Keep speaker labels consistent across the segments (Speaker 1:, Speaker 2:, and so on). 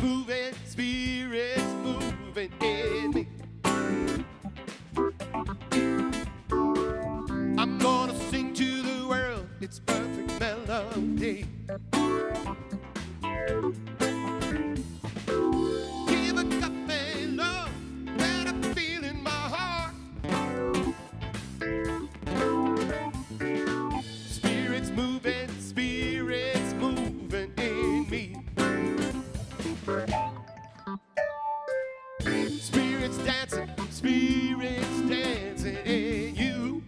Speaker 1: moving, Spirit's moving in me. I'm gonna sing to the world its perfect melody. Give a cafe love that I feel in my heart. Spirit's moving in me. Spirit's dancing in you.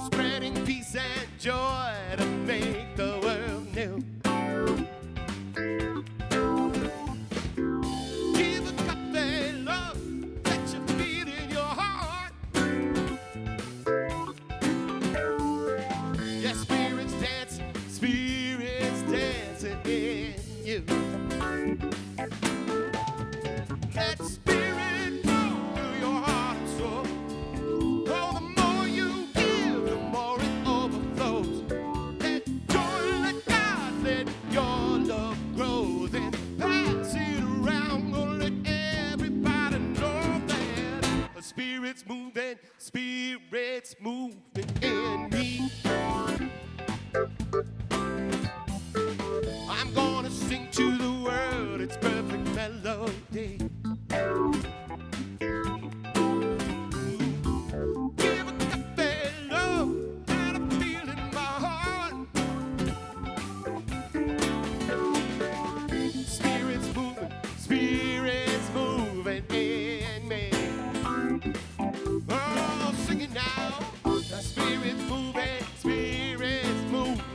Speaker 1: Spreading peace and joy to make the world new. Give a cafe love that you feel in your heart. Yeah, Spirit's dancing in you. Let Spirit go through your heart and soul. Oh, the more you give, the more it overflows. Let joy, let God, let your love grow. Then pass it around, gonna let everybody know that the Spirit's moving in me. I'm gonna sing to the world its perfect melody. Give a cafe love that I feel in my heart. Spirit's moving in me. Oh, sing it now. The Spirit's moving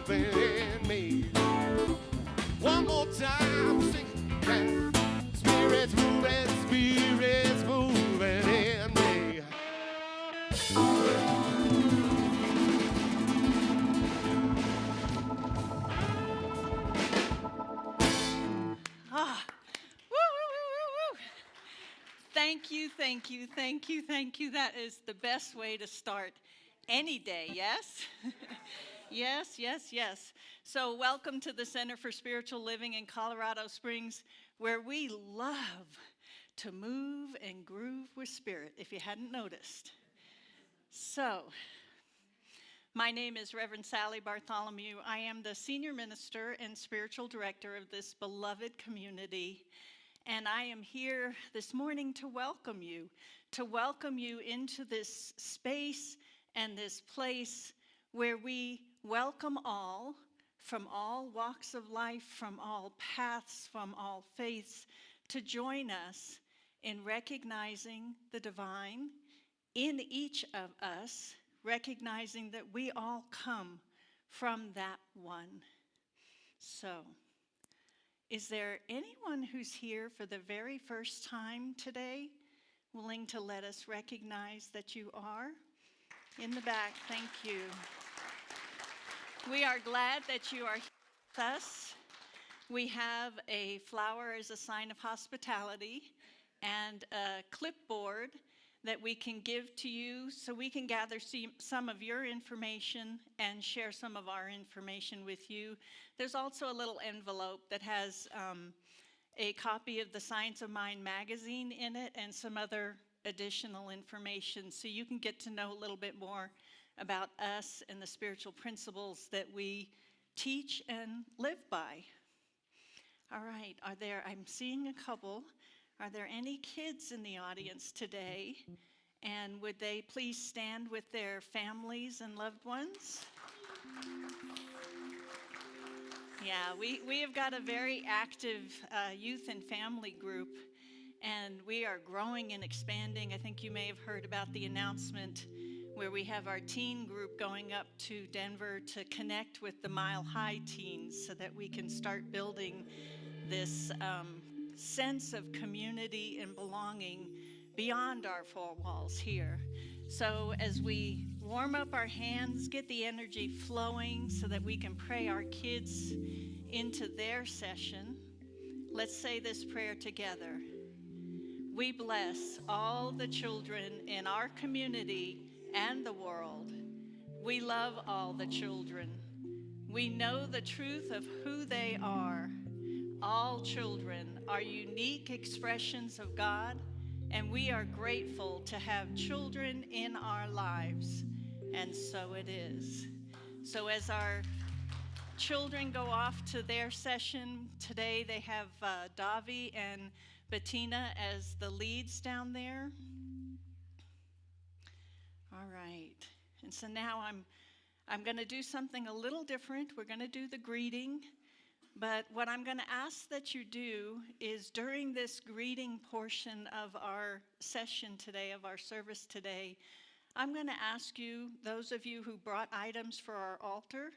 Speaker 1: in me. One more time, sing it. Spirit's moving in me.
Speaker 2: Ah, woo, woo, woo, woo, woo. Thank you. That is the best way to start any day, yes? Yes. So welcome to the Center for Spiritual Living in Colorado Springs, where we love to move and groove with spirit, if you hadn't noticed. So, my name is Reverend Sally Bartholomew. I am the Senior Minister and Spiritual Director of this beloved community, and I am here this morning to welcome you into this space and this place where we welcome all from all walks of life, from all paths, from all faiths, to join us in recognizing the divine in each of us, recognizing that we all come from that one. So, is there anyone who's here for the very first time today, willing to let us recognize that you are? In the back, thank you. We are glad that you are here with us. We have a flower as a sign of hospitality and a clipboard that we can give to you so we can gather some of your information and share some of our information with you. There's also a little envelope that has a copy of the Science of Mind magazine in it and some other additional information so you can get to know a little bit more about us and the spiritual principles that we teach and live by. All right, I'm seeing a couple. Are there any kids in the audience today? And would they please stand with their families and loved ones? Yeah, we have got a very active youth and family group, and we are growing and expanding. I think you may have heard about the announcement where we have our teen group going up to Denver to connect with the Mile High teens so that we can start building this sense of community and belonging beyond our four walls here. So as we warm up our hands, get the energy flowing so that we can pray our kids into their session, let's say this prayer together. We bless all the children in our community and the world. We love all the children. We know the truth of who they are. All children are unique expressions of God, and we are grateful to have children in our lives. And so it is. So as our children go off to their session today, they have Davi and Bettina as the leads down there. All right. And so now I'm going to do something a little different. We're going to do the greeting. But what I'm going to ask that you do is during this greeting portion of our session today, of our service today, I'm going to ask you, those of you who brought items for our altar,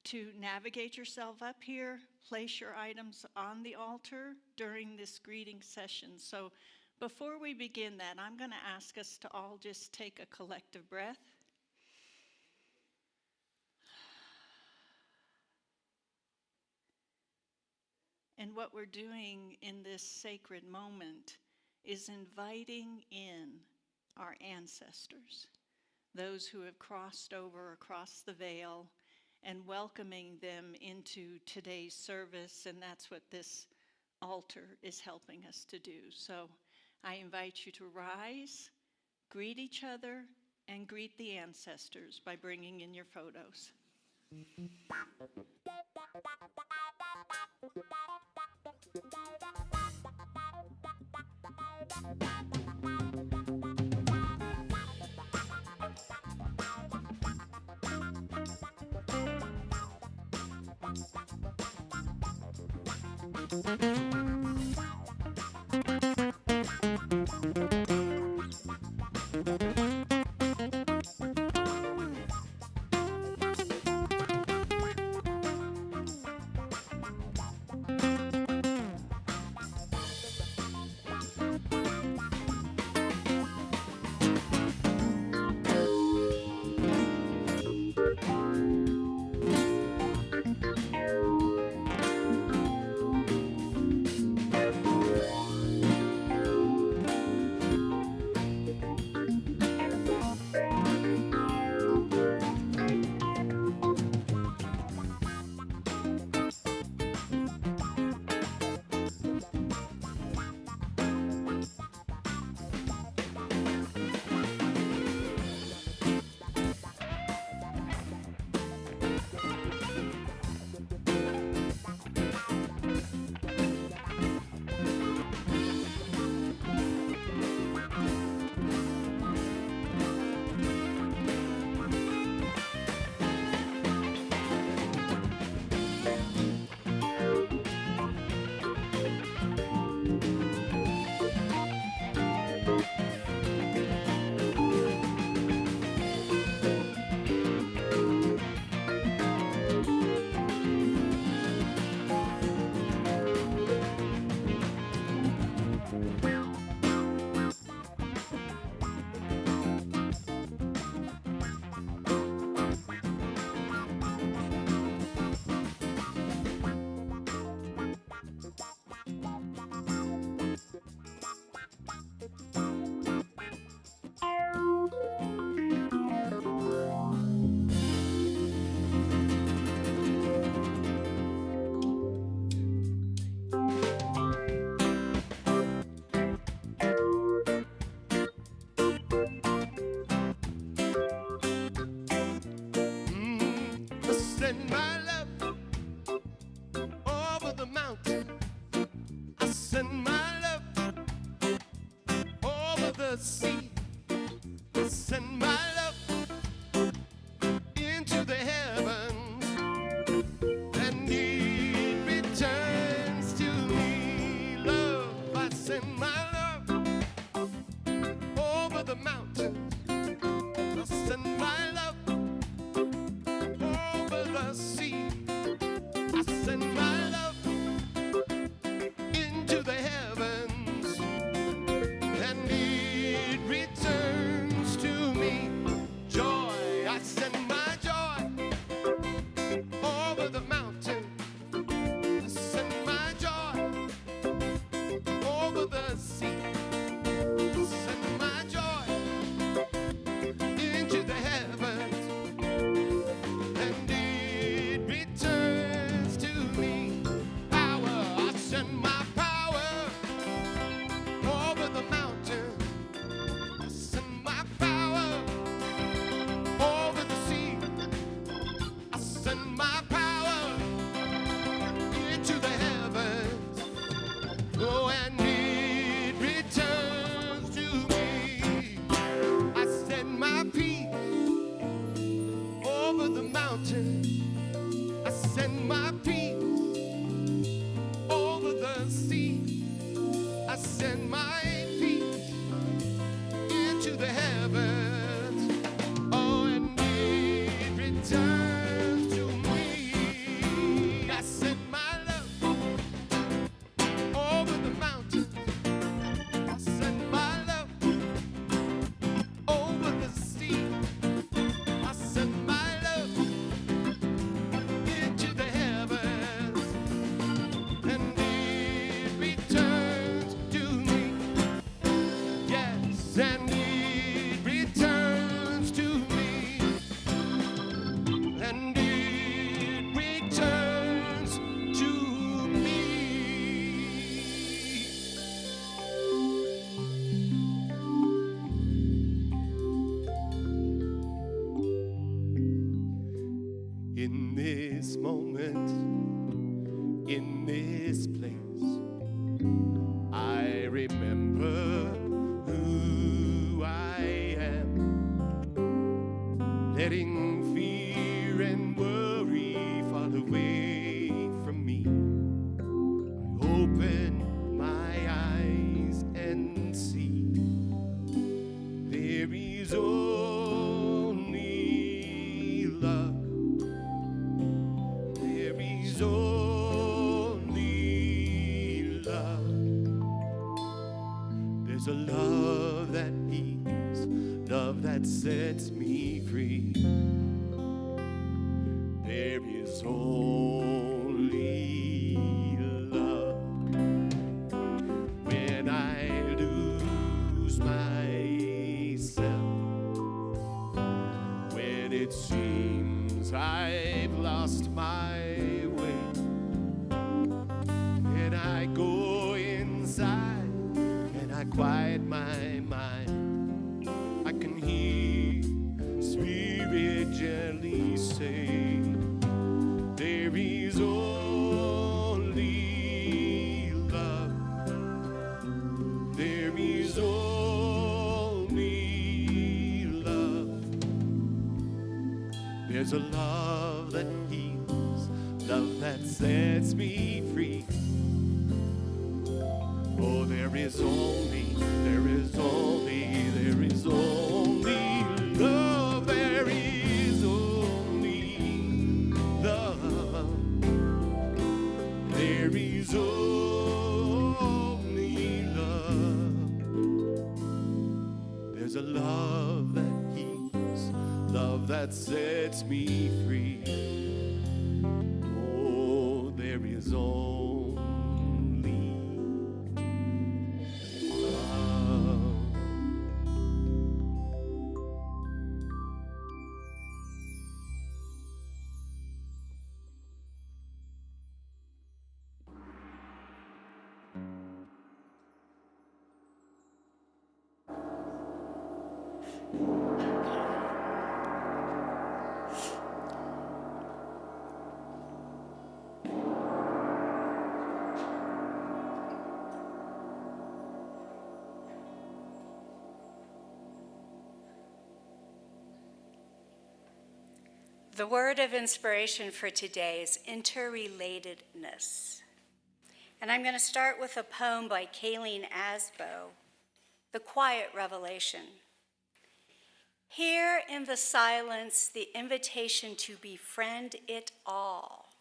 Speaker 2: to navigate yourself up here, place your items on the altar during this greeting session. So before we begin that, I'm going to ask us to all just take a collective breath. And what we're doing in this sacred moment is inviting in our ancestors, those who have crossed over across the veil, and welcoming them into today's service, and that's what this altar is helping us to do. So I invite you to rise, greet each other, and greet the ancestors by bringing in your photos.
Speaker 1: Send my love over the mountain. I send my love over the sea. I send my love into the heavens, and it returns to me. Love, I send my love over the mountain. I send my love over the sea. I send my love into the heavens, and it returns to me. heavens. Oh, and it returns to me. I sent my love over the mountains. I sent my love over the sea. I sent my love into the heavens, and it returns to me. Yes, and it returns to me, and it returns to me. In this moment, in this place, I remember who I am, letting fear and worry fall away from me. I open my eyes and see there is only love. There is only love. There's a love that heals, love that sets me free. There is only love. When I lose myself, when it seems I've lost my way, and I go inside and I quiet my mind, I can hear Spirit gently say, there is only love. There is only love. There's a love that heals, love that sets me free. Oh, there is only love. There is only love. There is only love. There's a love that heals, love that sets me free. Oh, there is only love.
Speaker 3: The word of inspiration for today is interrelatedness. And I'm going to start with a poem by Kayleen Asbo, The Quiet Revelation. Hear in the silence the invitation to befriend it all.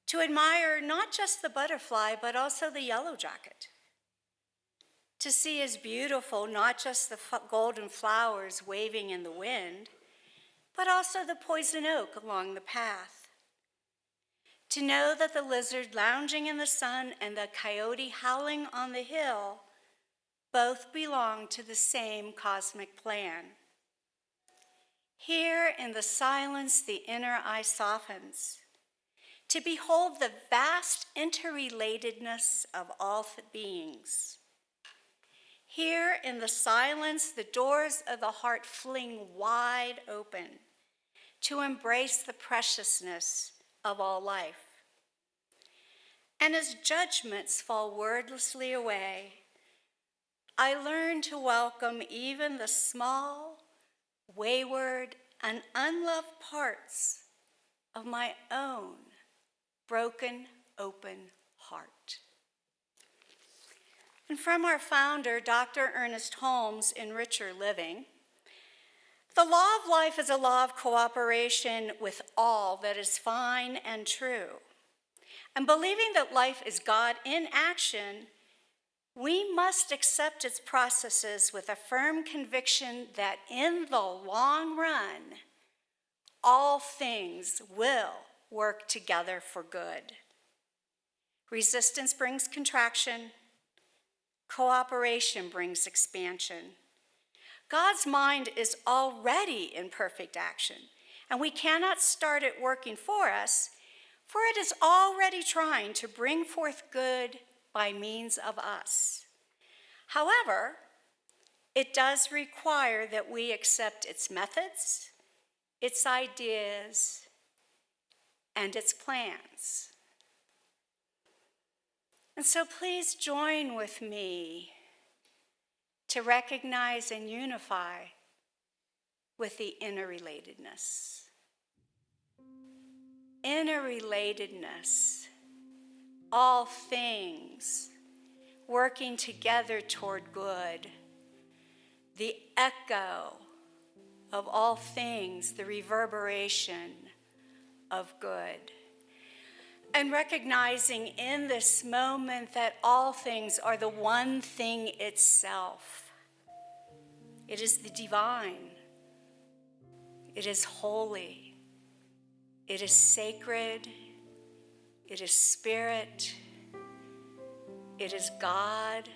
Speaker 3: To admire not just the butterfly, but also the yellow jacket. To see as beautiful not just the golden flowers waving in the wind, but also the poison oak along the path. To know that the lizard lounging in the sun and the coyote howling on the hill both belong to the same cosmic plan. Here in the silence the inner eye softens, to behold the vast interrelatedness of all beings. Here in the silence the doors of the heart fling wide open, to embrace the preciousness of all life. And as judgments fall wordlessly away, I learn to welcome even the small, wayward, and unloved parts of my own broken, open heart. And from our founder, Dr. Ernest Holmes, in Richer Living, the law of life is a law of cooperation with all that is fine and true. And believing that life is God in action, we must accept its processes with a firm conviction that in the long run, all things will work together for good. Resistance brings contraction. Cooperation brings expansion. God's mind is already in perfect action, and we cannot start it working for us, for it is already trying to bring forth good by means of us. However, it does require that we accept its methods, its ideas, and its plans. And so please join with me to recognize and unify with the interrelatedness. Interrelatedness, all things working together toward good, the echo of all things, the reverberation of good. And recognizing in this moment that all things are the one thing itself. It is the divine. It is holy. It is sacred. It is spirit. It is God.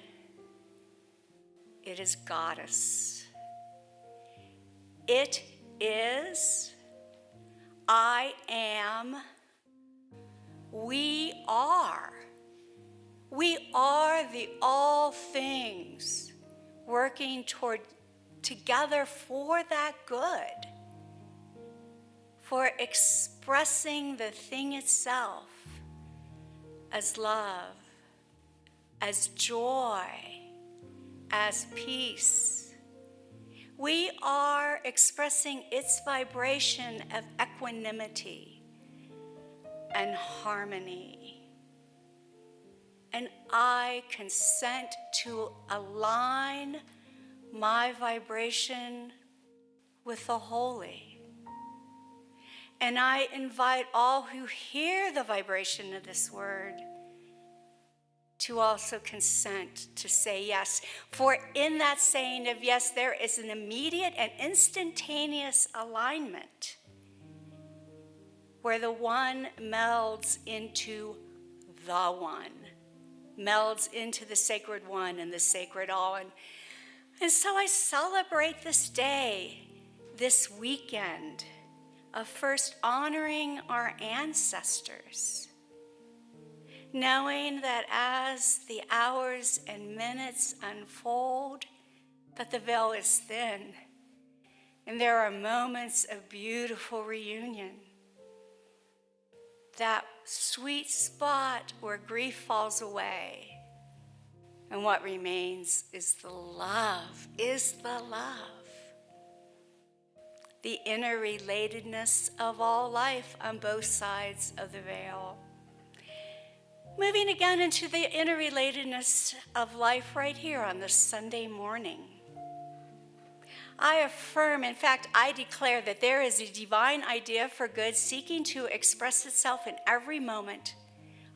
Speaker 3: It is goddess. It is, I am, we are. We are the all things working together for that good, for expressing the thing itself as love, as joy, as peace. We are expressing its vibration of equanimity and harmony. And I consent to align my vibration with the holy. And I invite all who hear the vibration of this word to also consent to say yes. For in that saying of yes, there is an immediate and instantaneous alignment where the one melds into the one, melds into the sacred one and the sacred all. And so I celebrate this day, this weekend, of first honoring our ancestors, knowing that as the hours and minutes unfold, that the veil is thin, and there are moments of beautiful reunion. That sweet spot where grief falls away, and what remains is the love, the interrelatedness of all life on both sides of the veil. Moving again into the interrelatedness of life right here on this Sunday morning. I affirm, in fact, I declare that there is a divine idea for good seeking to express itself in every moment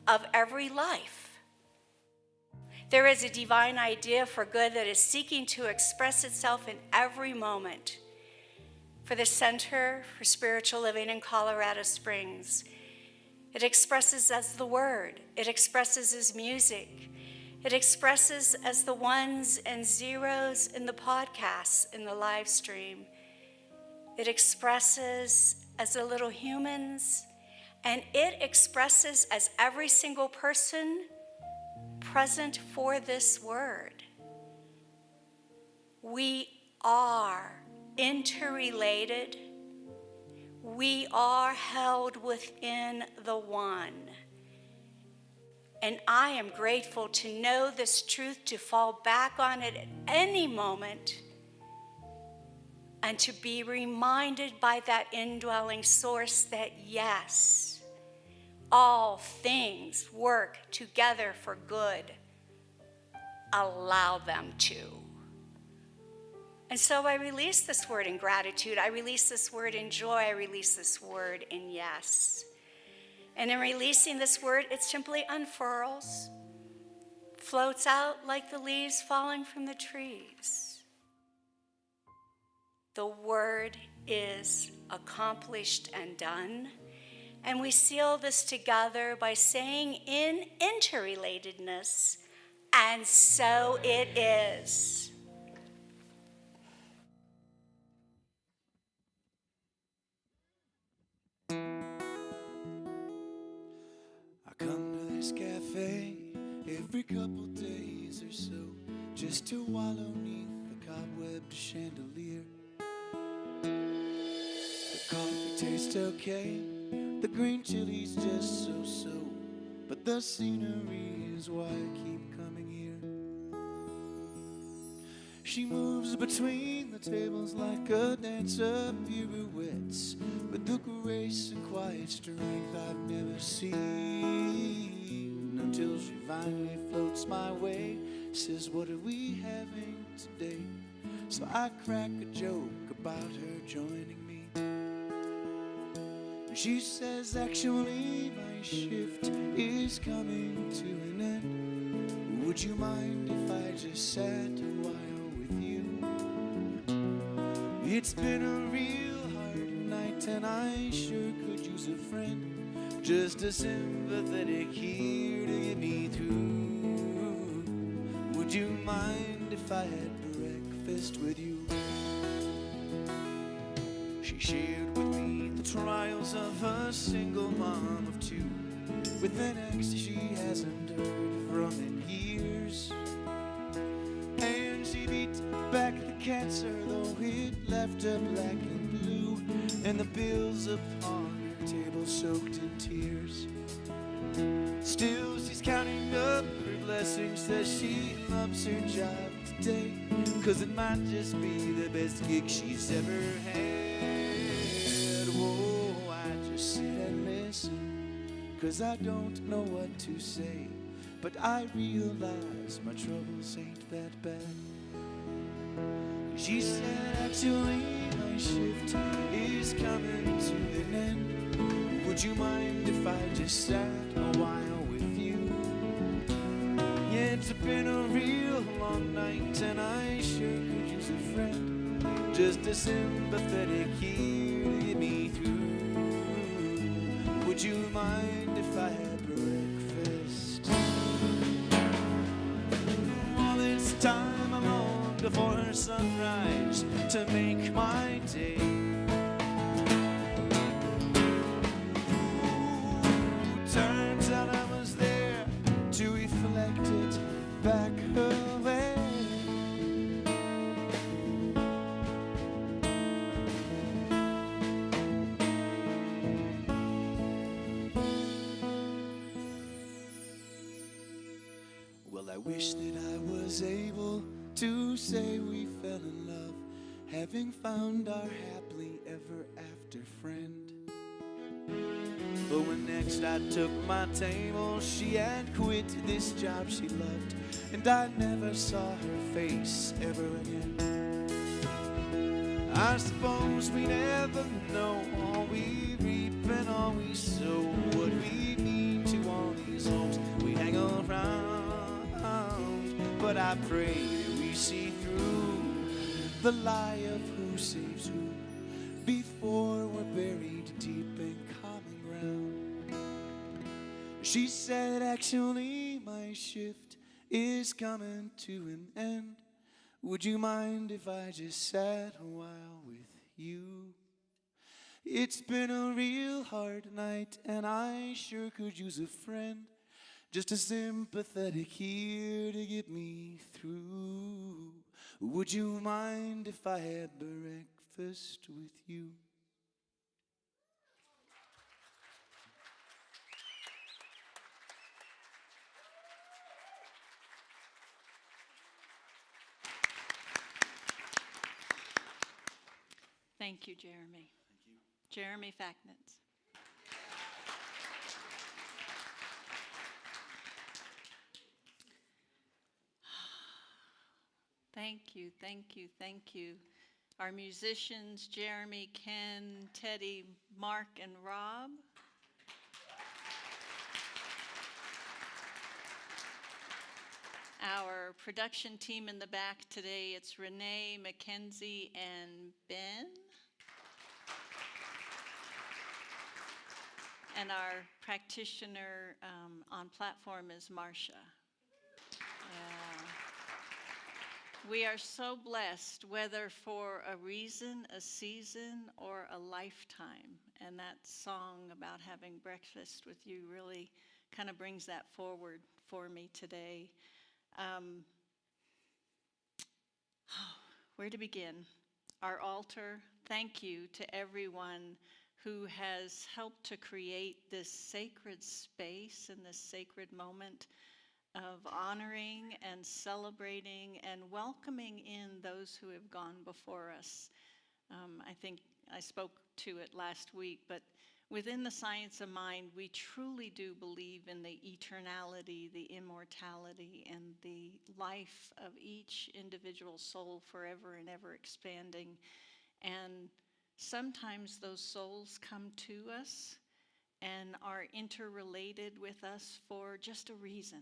Speaker 3: of every life. There is a divine idea for good that is seeking to express itself in every moment. For the Center for Spiritual Living in Colorado Springs, it expresses as the word, it expresses as music, it expresses as the ones and zeros in the podcasts, in the live stream. It expresses as the little humans, and it expresses as every single person present for this word. We are interrelated. We are held within the one. And I am grateful to know this truth, to fall back on it at any moment, and to be reminded by that indwelling source that yes, all things work together for good. allow them to. And so I release this word in gratitude. I release this word in joy. I release this word in yes. And in releasing this word, it simply unfurls, floats out like the leaves falling from the trees. The word is accomplished and done. And we seal this together by saying in interrelatedness, and so it is.
Speaker 1: I come to this cafe every couple days or so, just to wallow neath the cobwebbed chandelier. The coffee tastes okay, the green chili's just so-so, but the scenery is why I keep coming here. She moves between the tables like a dancer, pirouettes with the grace and quiet strength I've never seen, until she finally floats my way, says, "What are we having today?" So I crack a joke about her joining me. She says, "Actually, my shift is coming to an end. Would you mind if I just sat a while with you? It's been a real hard night and I sure could use a friend, just a sympathetic ear to get me through. Would you mind if I had breakfast with you?" She shared with me the trials of a single mom of two, with an ex she hasn't heard from in years. And she beat back the cancer, though it left her black and blue, and the bills upon her table soaked in tears. Still she's counting up her blessings, says she loves her job today, 'cause it might just be the best gig she's ever had. Whoa, I just sit and listen, 'cause I don't know what to say, but I realize my troubles ain't that bad. She said, "Actually, my shift is coming to an end. Would you mind if I just sat a while with you? Yeah, it's been a real long night and I sure could use a friend, just a sympathetic ear to get me through. Would you mind if I had breakfast?" All this time I longed for her sunrise to make my day. Turns out I was there to reflect it back her way. Well, I wish that I was able to say we fell in love, having found our happily ever after friend. But when next I took my table, she had quit this job she loved, and I never saw her face ever again. I suppose we never know, all we reap and all we sow, what we mean to all these homes we hang around. But I pray that we see through the lie of who saves who before we're buried deep in common ground. She said, "Actually, my shift is coming to an end. Would you mind if I just sat a while with you? It's been a real hard night and I sure could use a friend, just a sympathetic ear to get me through. Would you mind if I had breakfast with you?"
Speaker 2: Thank you, Jeremy. Thank you. Jeremy Facknitz. Thank you, thank you, thank you. Our musicians, Jeremy, Ken, Teddy, Mark, and Rob. Our production team in the back today, it's Renee, Mackenzie, and Ben. And our practitioner on platform is Marcia. Yeah. We are so blessed, whether for a reason, a season, or a lifetime. And that song about having breakfast with you really kind of brings that forward for me today. Where to begin? Our altar, thank you to everyone who has helped to create this sacred space and this sacred moment of honoring and celebrating and welcoming in those who have gone before us. I think I spoke to it last week, but within the science of mind, we truly do believe in the eternality, the immortality, and the life of each individual soul forever and ever expanding. And sometimes those souls come to us and are interrelated with us for just a reason.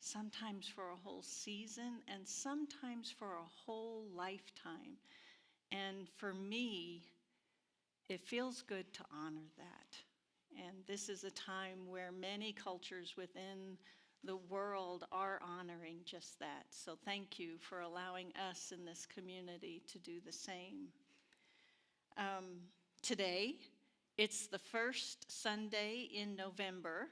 Speaker 2: Sometimes for a whole season, and sometimes for a whole lifetime. And for me, it feels good to honor that. And this is a time where many cultures within the world are honoring just that. So thank you for allowing us in this community to do the same. Today, it's the first Sunday in November.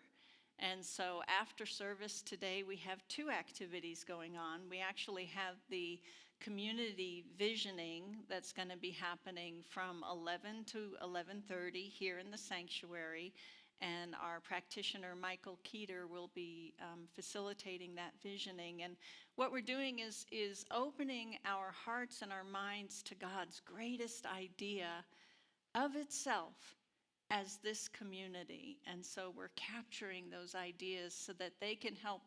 Speaker 2: And so after service today, we have two activities going on. We actually have the community visioning that's going to be happening from 11 to 11:30 here in the sanctuary. And our practitioner, Michael Keeter, will be facilitating that visioning. And what we're doing is opening our hearts and our minds to God's greatest idea of itself as this community. And so we're capturing those ideas so that they can help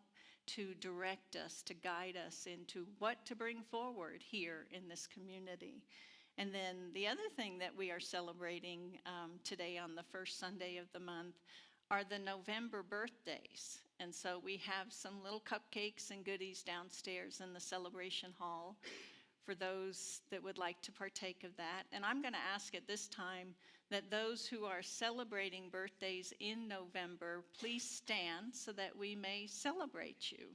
Speaker 2: to direct us, to guide us into what to bring forward here in this community. And then the other thing that we are celebrating today on the first Sunday of the month are the November birthdays. And so we have some little cupcakes and goodies downstairs in the celebration hall for those that would like to partake of that. And I'm going to ask at this time that those who are celebrating birthdays in November, please stand so that we may celebrate you.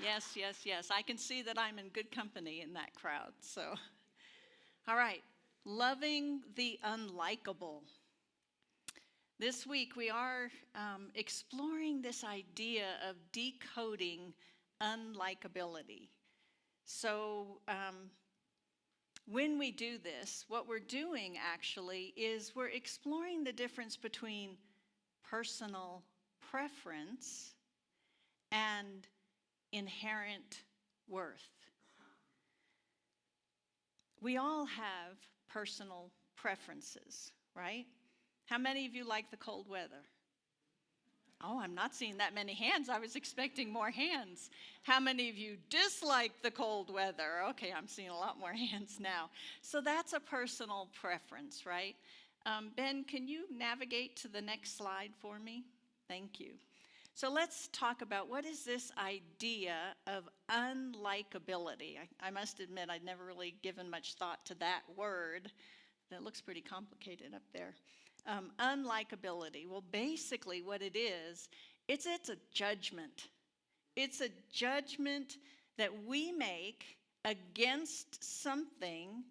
Speaker 2: Yes, yes, yes. I can see that I'm in good company in that crowd. So, all right. Loving the unlikable. This week we are exploring this idea of decoding unlikability. So when we do this, what we're doing actually is we're exploring the difference between personal preference and inherent worth. We all have personal preferences, right? How many of you like the cold weather? Oh, I'm not seeing that many hands. I was expecting more hands. How many of you dislike the cold weather? Okay, I'm seeing a lot more hands now. So that's a personal preference, right? Ben, can you navigate to the next slide for me? Thank you. So let's talk about what is this idea of unlikability. I must admit I'd never really given much thought to that word. That looks pretty complicated up there. Unlikability. Well, basically what it is, it's a judgment. It's a judgment that we make against something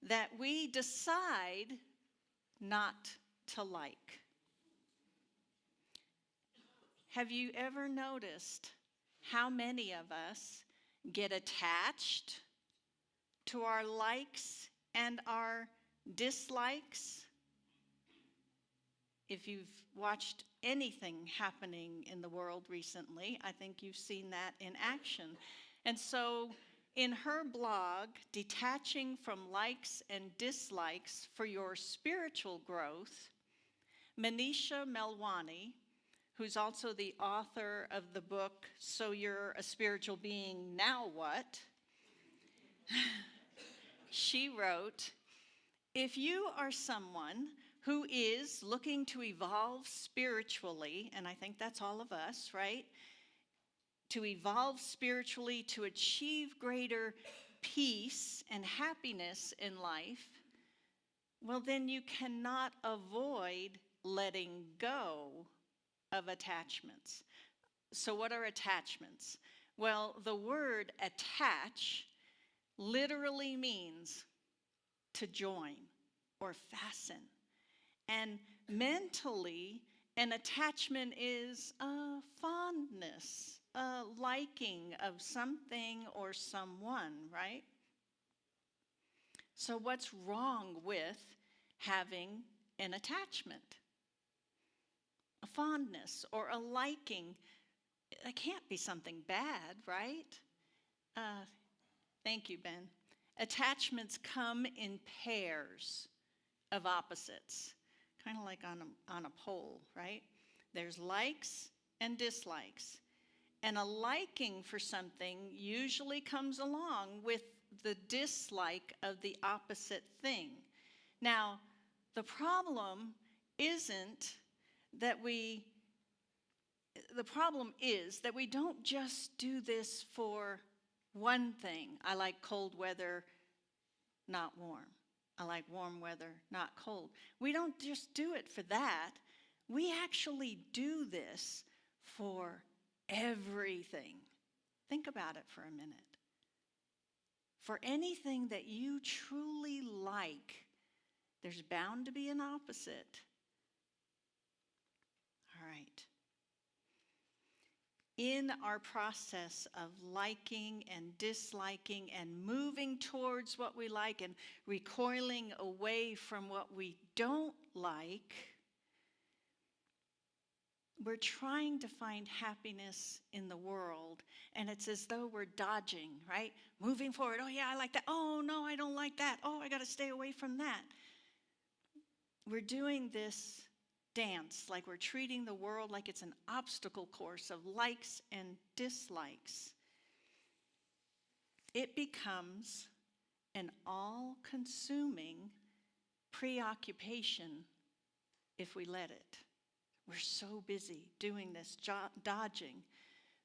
Speaker 2: that we decide not to like. Have you ever noticed how many of us get attached to our likes and our dislikes? If you've watched anything happening in the world recently, I think you've seen that in action. And so in her blog, Detaching from Likes and Dislikes for Your Spiritual Growth, Manisha Melwani, who's also the author of the book, So You're a Spiritual Being, Now What? She wrote, if you are someone who is looking to evolve spiritually, and I think that's all of us, right? To evolve spiritually, to achieve greater peace and happiness in life, well, then you cannot avoid letting go of attachments. So what are attachments? Well, the word attach literally means to join or fasten. And mentally, an attachment is a fondness, a liking of something or someone, right? So what's wrong with having an attachment? A fondness or a liking. It can't be something bad, right? Thank you, Ben. Attachments come in pairs of opposites, kind of like on a pole, right? There's likes and dislikes. And a liking for something usually comes along with the dislike of the opposite thing. Now, the problem isn't that the problem is that we don't just do this for one thing. I like cold weather, not warm. I like warm weather, not cold. We don't just do it for that. We actually do this for everything. Think about it for a minute. For anything that you truly like, there's bound to be an opposite. All right. In our process of liking and disliking and moving towards what we like and recoiling away from what we don't like, we're trying to find happiness in the world, and it's as though we're dodging, right? Moving forward. Oh, yeah, I like that. Oh, no, I don't like that. Oh, I got to stay away from that. We're doing this dance like we're treating the world like it's an obstacle course of likes and dislikes. It becomes an all-consuming preoccupation if we let it. We're so busy doing this, dodging.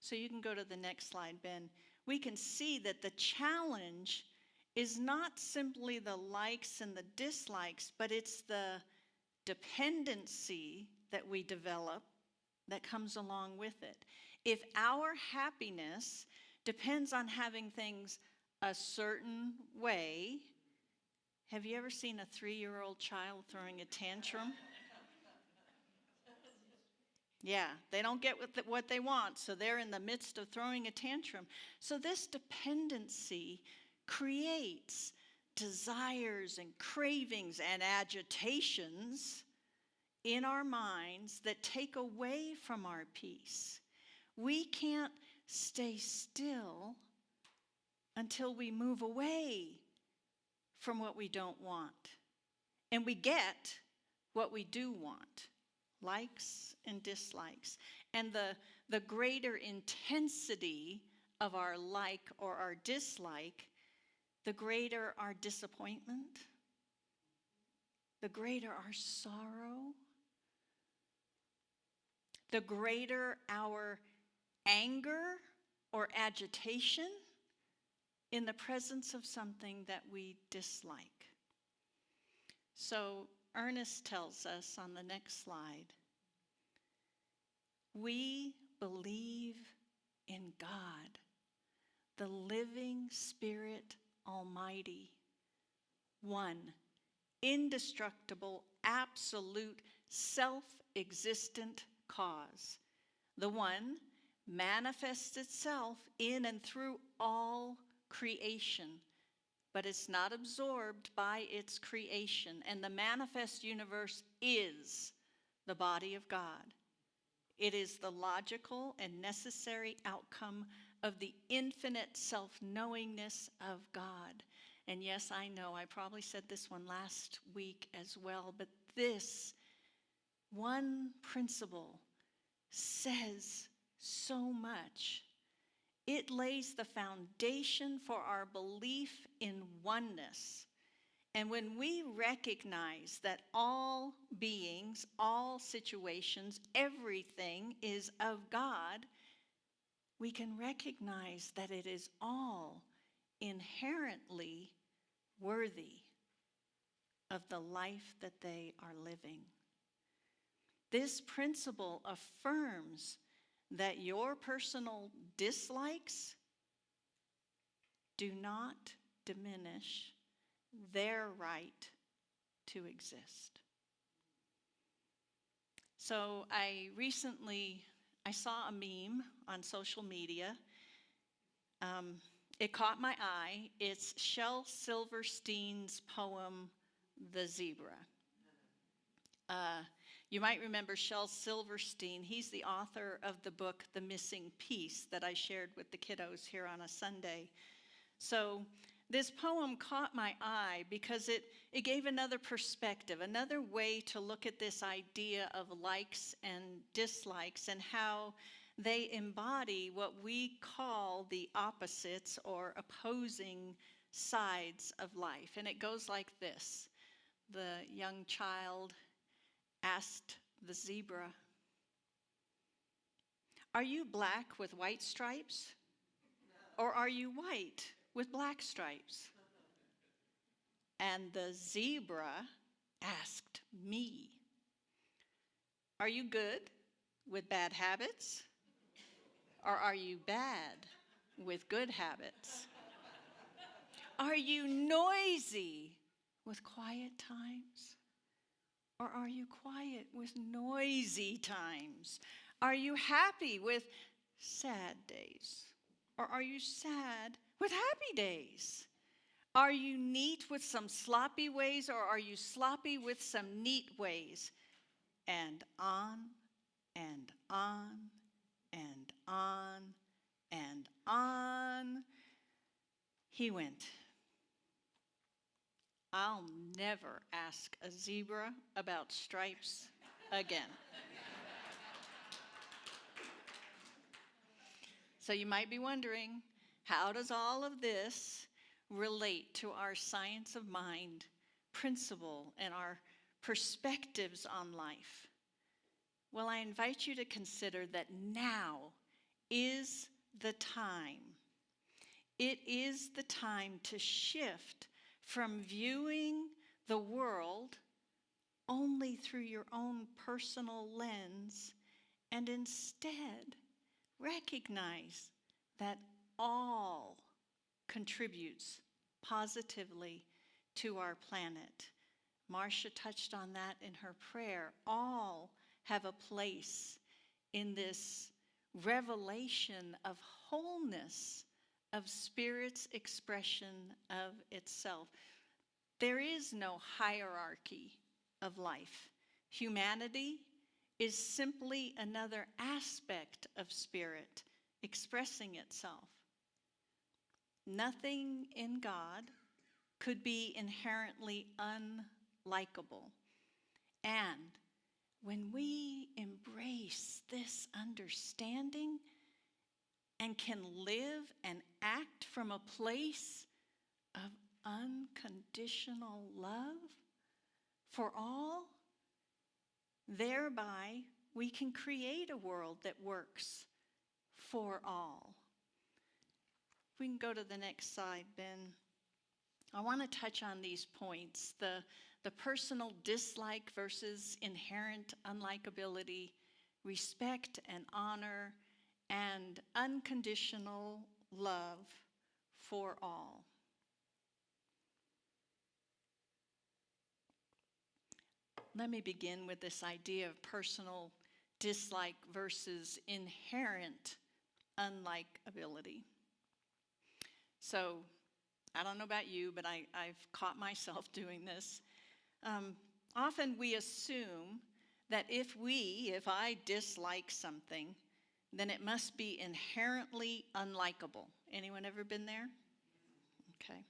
Speaker 2: So you can go to the next slide, Ben. We can see that the challenge is not simply the likes and the dislikes, but it's the dependency that we develop that comes along with it. If our happiness depends on having things a certain way, have you ever seen a 3-year-old child throwing a tantrum? Yeah, they don't get what they want, so they're in the midst of throwing a tantrum. So this dependency creates desires and cravings and agitations in our minds that take away from our peace. We can't stay still until we move away from what we don't want. And we get what we do want. Likes and dislikes. And the greater intensity of our like or our dislike, the greater our disappointment, the greater our sorrow, the greater our anger or agitation in the presence of something that we dislike. So Ernest tells us on the next slide, we believe in God, the living Spirit Almighty, one, indestructible, absolute, self-existent cause. The one manifests itself in and through all creation, but it's not absorbed by its creation. And the manifest universe is the body of God. It is the logical and necessary outcome of the infinite self-knowingness of God. And yes, I know, I probably said this one last week as well, but this one principle says so much. It lays the foundation for our belief in oneness. And when we recognize that all beings, all situations, everything is of God, we can recognize that it is all inherently worthy of the life that they are living. This principle affirms that your personal dislikes do not diminish their right to exist. So I saw a meme on social media. It caught my eye. It's Shel Silverstein's poem, The Zebra. You might remember Shel Silverstein. He's the author of the book, The Missing Piece, that I shared with the kiddos here on a Sunday. So this poem caught my eye because it gave another perspective, another way to look at this idea of likes and dislikes and how they embody what we call the opposites or opposing sides of life. And it goes like this. The young child asked the zebra, "Are you black with white stripes? Or are you white with black stripes?" And the zebra asked me, "Are you good with bad habits? Or are you bad with good habits? Are you noisy with quiet times? Or are you quiet with noisy times? Are you happy with sad days? Or are you sad with happy days? Are you neat with some sloppy ways, or are you sloppy with some neat ways?" And on and on and on and on he went. I'll never ask a zebra about stripes again. So you might be wondering, how does all of this relate to our science of mind principle and our perspectives on life? Well, I invite you to consider that now is the time. It is the time to shift from viewing the world only through your own personal lens and instead recognize that all contributes positively to our planet. Marcia touched on that in her prayer. All have a place in this revelation of wholeness of Spirit's expression of itself. There is no hierarchy of life. Humanity is simply another aspect of Spirit expressing itself. Nothing in God could be inherently unlikable. And when we embrace this understanding and can live and act from a place of unconditional love for all, thereby we can create a world that works for all. We can go to the next slide, Ben. I want to touch on these points, the personal dislike versus inherent unlikability, respect and honor, and unconditional love for all. Let me begin with this idea of personal dislike versus inherent unlikability. So, I don't know about you, but I've caught myself doing this. Often we assume that if I dislike something, then it must be inherently unlikable. Anyone ever been there? Okay.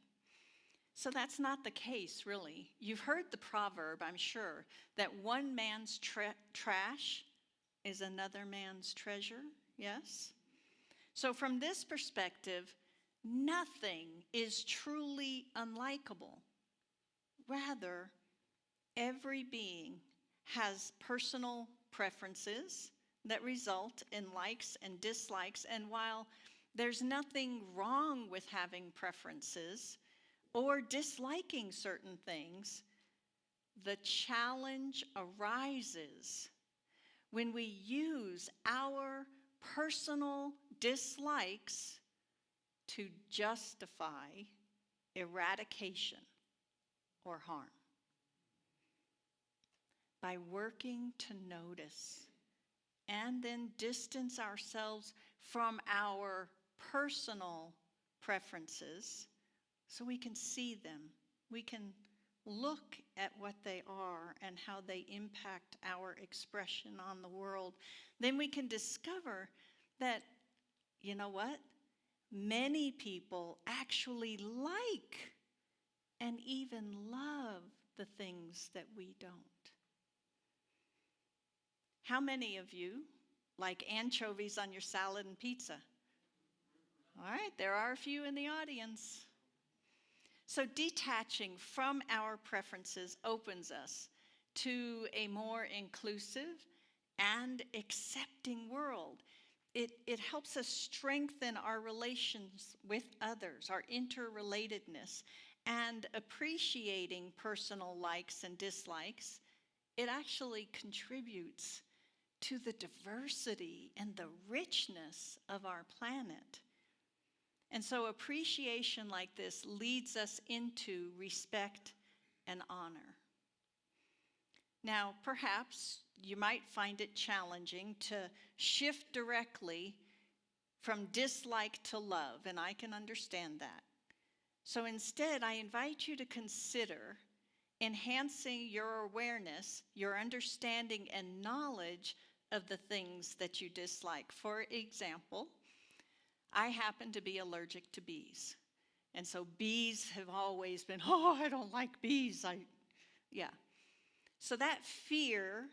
Speaker 2: So that's not the case, really. You've heard the proverb, I'm sure, that one man's trash is another man's treasure, yes? So from this perspective, nothing is truly unlikable. Rather, every being has personal preferences that result in likes and dislikes, and while there's nothing wrong with having preferences or disliking certain things, the challenge arises when we use our personal dislikes to justify eradication or harm. By working to notice and then distance ourselves from our personal preferences so we can see them, we can look at what they are and how they impact our expression on the world, then we can discover that, you know what? Many people actually like and even love the things that we don't. How many of you like anchovies on your salad and pizza? All right, there are a few in the audience. So detaching from our preferences opens us to a more inclusive and accepting world. It helps us strengthen our relations with others, our interrelatedness, and appreciating personal likes and dislikes. It actually contributes to the diversity and the richness of our planet. And so appreciation like this leads us into respect and honor. Now, perhaps you might find it challenging to shift directly from dislike to love, and I can understand that. So instead, I invite you to consider enhancing your awareness, your understanding and knowledge of the things that you dislike. For example, I happen to be allergic to bees. And so bees have always been, oh, I don't like bees. So that fear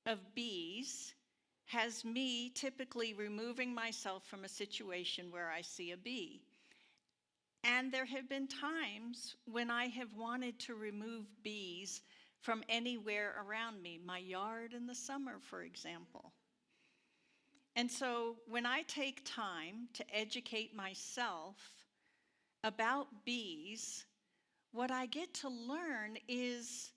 Speaker 2: of bees has me typically removing myself from a situation where I see a bee. And there have been times when I have wanted to remove bees from anywhere around me, my yard in the summer, for example. And so when I take time to educate myself about bees, what I get to learn is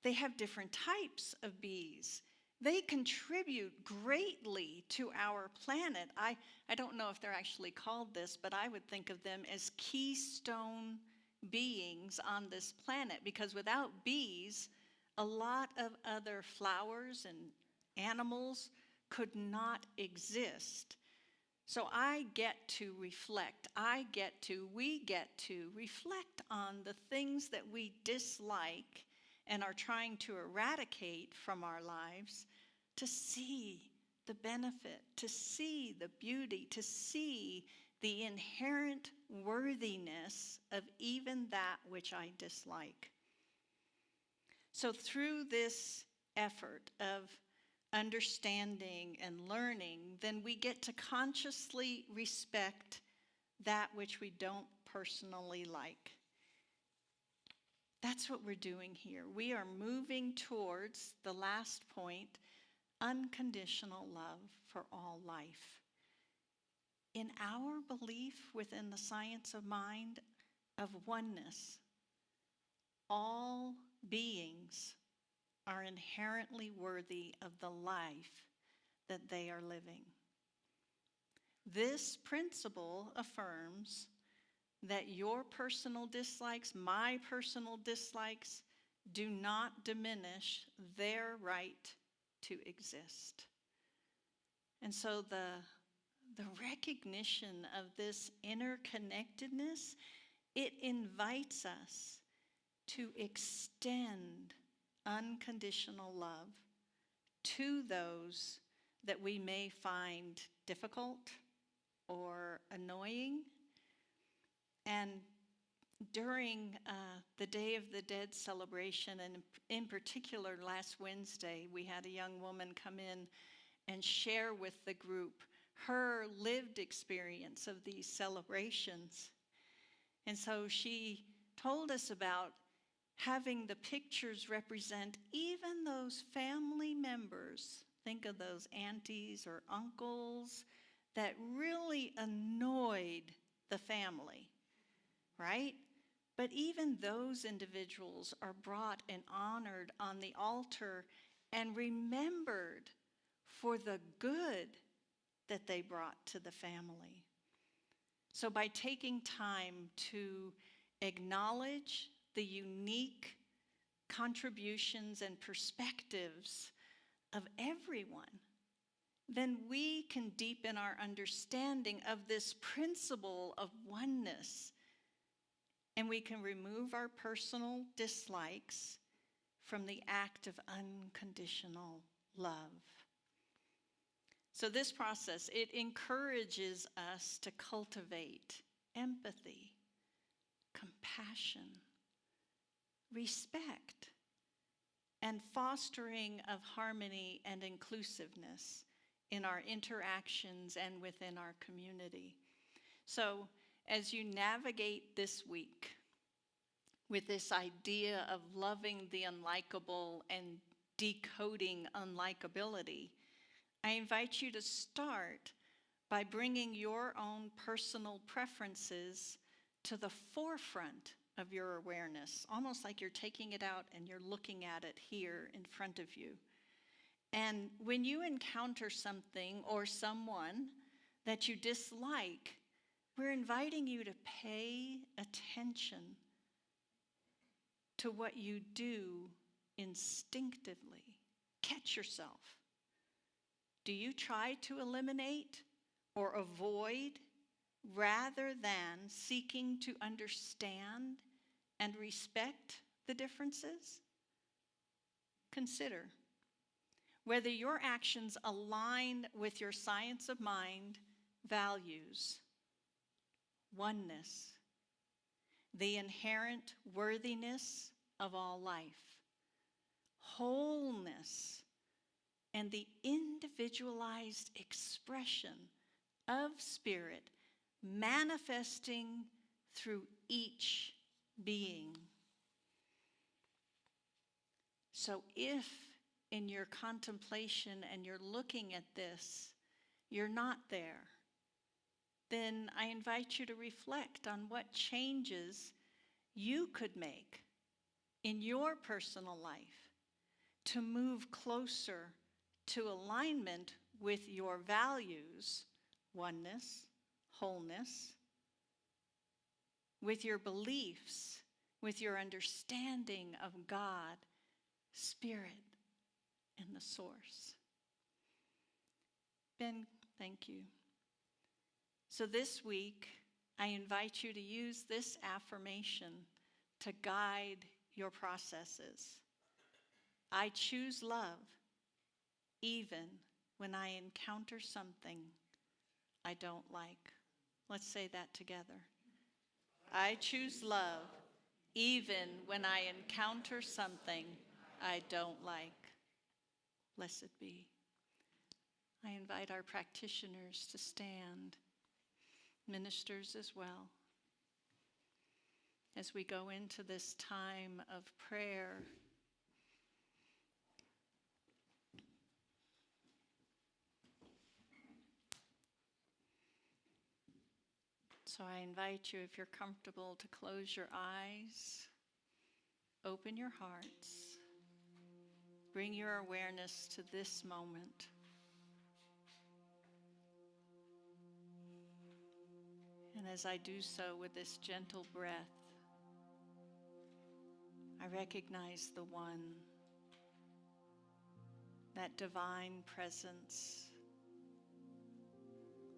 Speaker 2: they have different types of bees. They contribute greatly to our planet. I don't know if they're actually called this, but I would think of them as keystone beings on this planet, because without bees, a lot of other flowers and animals could not exist. So I get to reflect, we get to reflect on the things that we dislike and are trying to eradicate from our lives, to see the benefit, to see the beauty, to see the inherent worthiness of even that which I dislike. So through this effort of understanding and learning, then we get to consciously respect that which we don't personally like. That's what we're doing here. We are moving towards the last point, unconditional love for all life. In our belief within the science of mind of oneness, all beings are inherently worthy of the life that they are living. This principle affirms that your personal dislikes, my personal dislikes, do not diminish their right to exist. And so the recognition of this interconnectedness, it invites us to extend unconditional love to those that we may find difficult or annoying. And during the Day of the Dead celebration, and in particular last Wednesday, we had a young woman come in and share with the group her lived experience of these celebrations. And so she told us about having the pictures represent even those family members, think of those aunties or uncles, that really annoyed the family, right? But even those individuals are brought and honored on the altar and remembered for the good that they brought to the family. So by taking time to acknowledge the unique contributions and perspectives of everyone, then we can deepen our understanding of this principle of oneness, and we can remove our personal dislikes from the act of unconditional love. So this process, it encourages us to cultivate empathy, compassion, respect, and fostering of harmony and inclusiveness in our interactions and within our community. So as you navigate this week with this idea of loving the unlikable and decoding unlikability, I invite you to start by bringing your own personal preferences to the forefront of your awareness, almost like you're taking it out and you're looking at it here in front of you. And when you encounter something or someone that you dislike, we're inviting you to pay attention to what you do instinctively. Catch yourself. Do you try to eliminate or avoid rather than seeking to understand and respect the differences? Consider whether your actions align with your science of mind values, oneness, the inherent worthiness of all life, wholeness, and the individualized expression of spirit manifesting through each being. So if in your contemplation and you're looking at this, you're not there, then I invite you to reflect on what changes you could make in your personal life to move closer to alignment with your values, oneness, wholeness, with your beliefs, with your understanding of God, Spirit, and the source. Ben, thank you. So this week, I invite you to use this affirmation to guide your processes. I choose love even when I encounter something I don't like. Let's say that together. I choose love even when I encounter something I don't like. Blessed be. I invite our practitioners to stand, ministers as well, as we go into this time of prayer. So I invite you, if you're comfortable, to close your eyes, open your hearts, bring your awareness to this moment. And as I do so with this gentle breath, I recognize the One, that divine presence,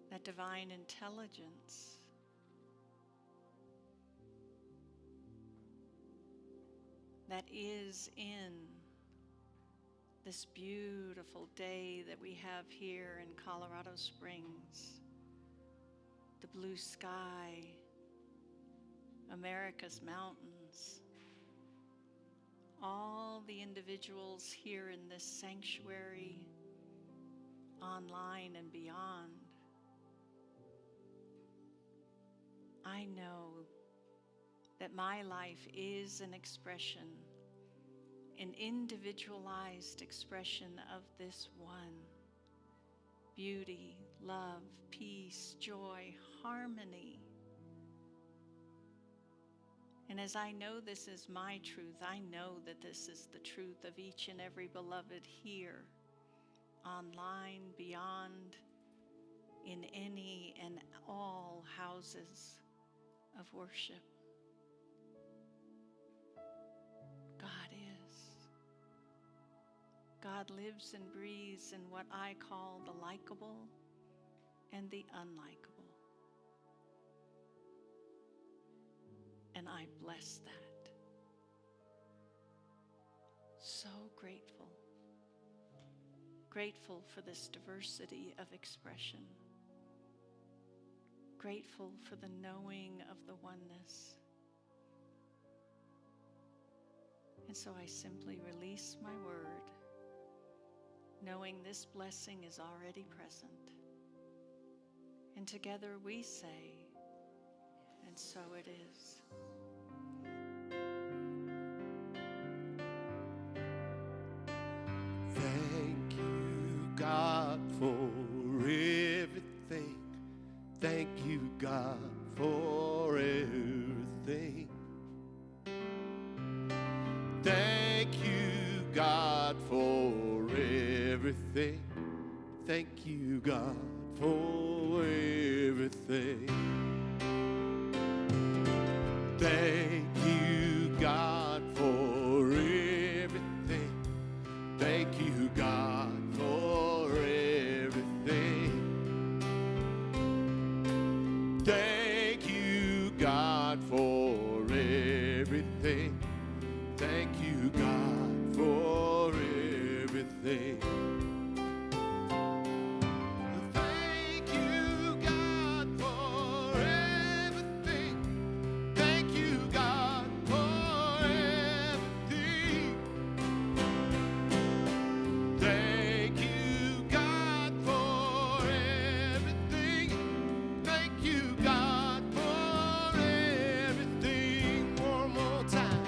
Speaker 2: that divine intelligence, that is in this beautiful day that we have here in Colorado Springs. The blue sky, America's mountains, all the individuals here in this sanctuary, online and beyond. I know that my life is an expression, an individualized expression of this one. Beauty, love, peace, joy, harmony. And as I know this is my truth, I know that this is the truth of each and every beloved here, online, beyond, in any and all houses of worship. God is. God lives and breathes in what I call the likable and the unlikable. And I bless that. So grateful. Grateful for this diversity of expression. Grateful for the knowing of the oneness. And so I simply release my word, knowing this blessing is already present. And together we say, and so it is.
Speaker 1: Thank you, God, for everything. Thank you, God, for everything. Thank you, God, for everything. Thank you, God, for everything. Thank you, God, for everything. Thank you, God, for everything. Thank you, God, for everything. Thank you, God, for everything. Thank you, God, for everything. Thank you, God, for everything. Thank you, God, for everything. Thank you, God, for everything. One more time.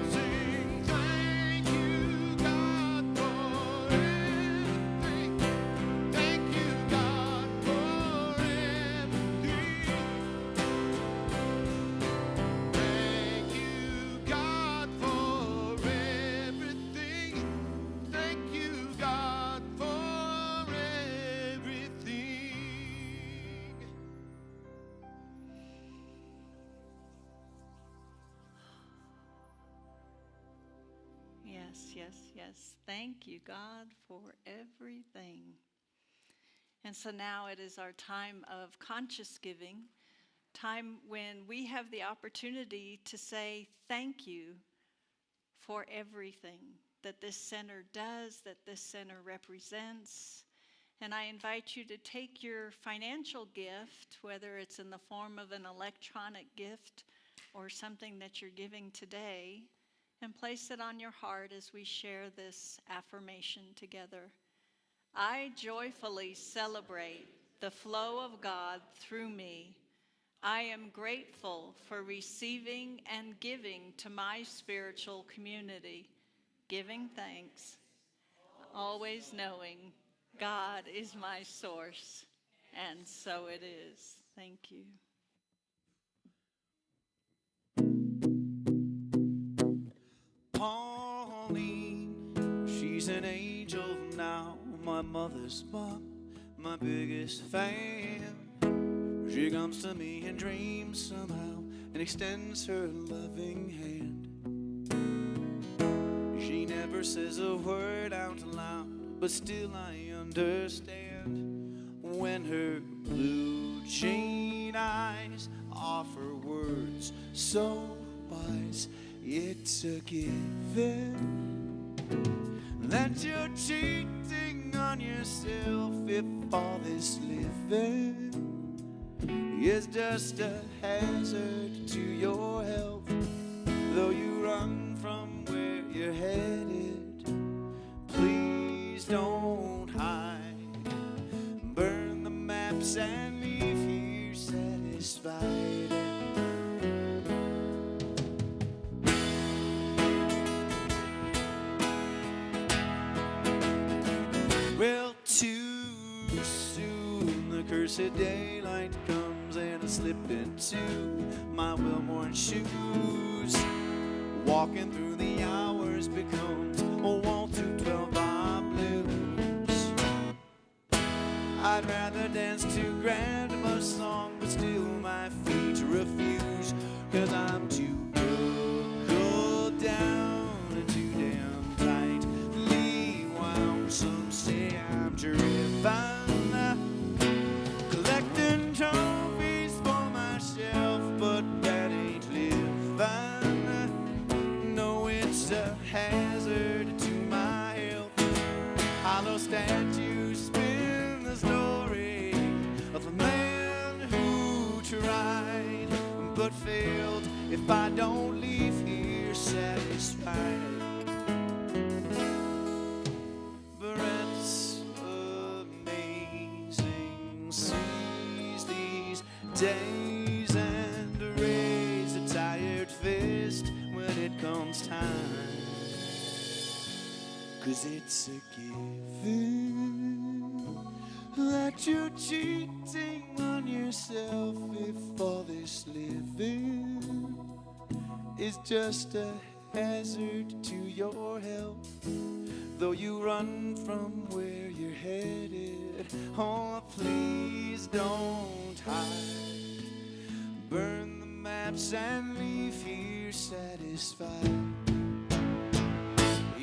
Speaker 1: Sing, thank you, God, for everything. Thank you, God, for everything. Thank you, God, for everything. Thank you, God, for everything.
Speaker 2: Yes, yes, yes. Thank you, God, for everything. And so now it is our time of conscious giving, time when we have the opportunity to say thank you for everything that this center does, that this center represents. And I invite you to take your financial gift, whether it's in the form of an electronic gift or something that you're giving today, and place it on your heart as we share this affirmation together. I joyfully celebrate the flow of God through me. I am grateful for receiving and giving to my spiritual community, giving thanks, always knowing God is my source, and so it is. Thank you.
Speaker 4: Pauline, she's an angel now, my mother's mom, my biggest fan. She comes to me in dreams somehow and extends her loving hand. She never says a word out loud, but still I understand when her blue jean eyes offer words so wise. It's a given that you're cheating on yourself if all this living is just a hazard to your health. Though you run from where you're headed, please don't hide. Burn the maps and leave here satisfied. Well, too soon the cursed daylight comes and I slip into my well-worn shoes. Walking through the hours becomes a 1, 2, 12 bar blues. I'd rather dance to grandma's song, but still my feet refuse. 'Cause I'm too buckled down and too damn tightly wound. Some say I'm driven, collecting trophies for myself, but that ain't living. No, it's a hazard to my health. Hollow statues spin the story of a man who tried but failed. If I don't leave here satisfied, breaths amazing, seize these days and raise a tired fist when it comes time. 'Cause it's a given that you're cheating on yourself if all this living is just a hazard to your health. Though you run from where you're headed, oh, please don't hide. Burn the maps and leave here satisfied.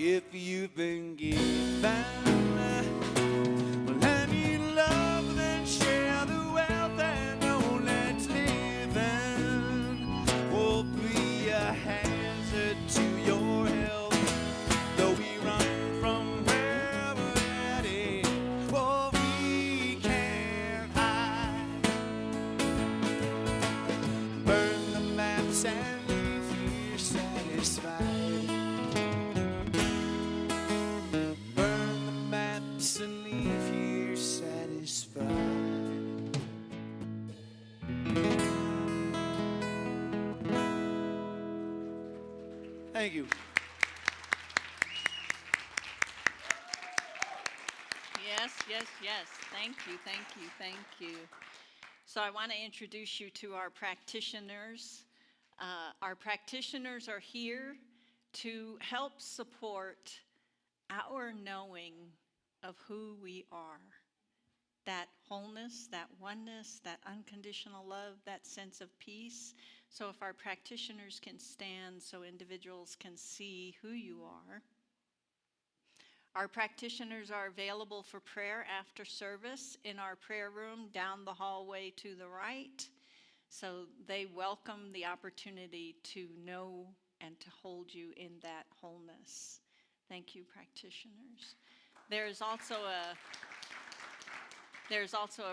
Speaker 4: If you've been given, well, and you love, then share the wealth and don't let living will be a hazard to your health. Though we run from where we're headed, well, we can't hide. Burn the maps and leave here satisfied. Burn the maps and leave here satisfied. Thank you.
Speaker 2: Yes, yes, yes. Thank you, thank you, thank you. So I want to introduce you to our practitioners. Our practitioners are here to help support our knowing of who we are. That wholeness, that oneness, that unconditional love, that sense of peace. So if our practitioners can stand so individuals can see who you are. Our practitioners are available for prayer after service in our prayer room down the hallway to the right. So they welcome the opportunity to know and to hold you in that wholeness. Thank you, practitioners. There's also a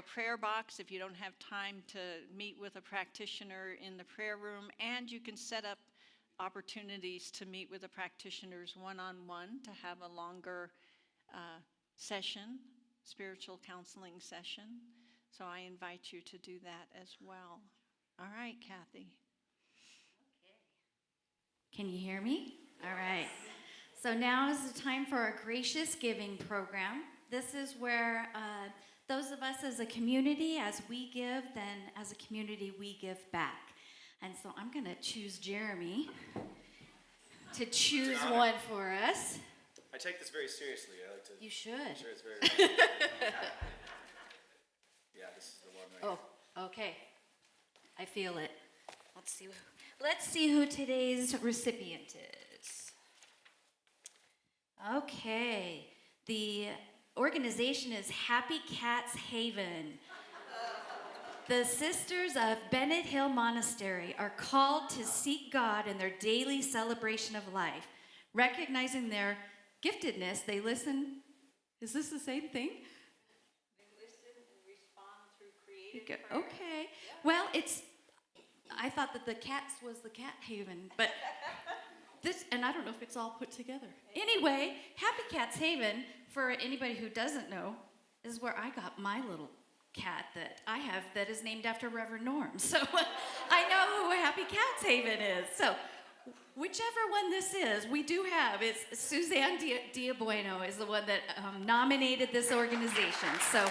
Speaker 2: prayer box if you don't have time to meet with a practitioner in the prayer room, and you can set up opportunities to meet with the practitioners one-on-one to have a longer session, spiritual counseling session. So I invite you to do that as well. All right, Kathy.
Speaker 5: Can you hear me? All right. So now is the time for our gracious giving program. This is where those of us as a community, as we give, then as a community we give back. And so I'm going to choose Jeremy to choose one for us.
Speaker 6: I take this very seriously. I like to
Speaker 5: You should.
Speaker 6: make sure it's very Yeah, this is the one right here.
Speaker 5: Oh, okay. I feel it. Let's see who today's recipient is. Okay. The organization is Happy Cats Haven. The Sisters of Bennett Hill Monastery are called to seek God in their daily celebration of life. Recognizing their giftedness, they listen. Is this the same thing?
Speaker 2: They listen and respond through creative prayer.
Speaker 5: Okay. well, I thought that the cats was the cat haven, but this, and I don't know if it's all put together. Anyway, Happy Cats Haven, for anybody who doesn't know, is where I got my little cat that I have that is named after Reverend Norm. So I know who Happy Cats Haven is. So whichever one this is, we do have, it's Suzanne Diabueno is the one that nominated this organization. So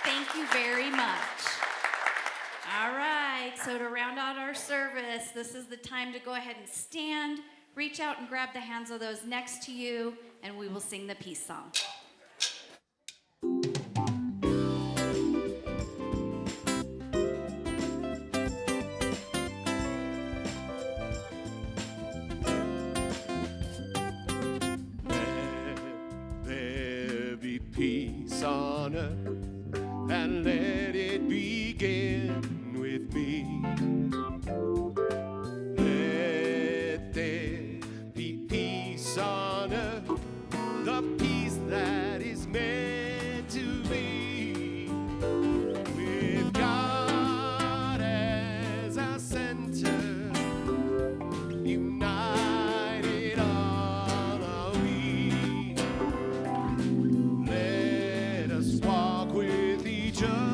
Speaker 5: thank you very much. All right, so to round out our service, this is the time to go ahead and stand, reach out and grab the hands of those next to you, and we will sing the peace song.
Speaker 1: There be peace on earth, and let it begin with me. Let there be peace on earth, the peace that is meant to be, with God as our center, united are we. Let us walk with each other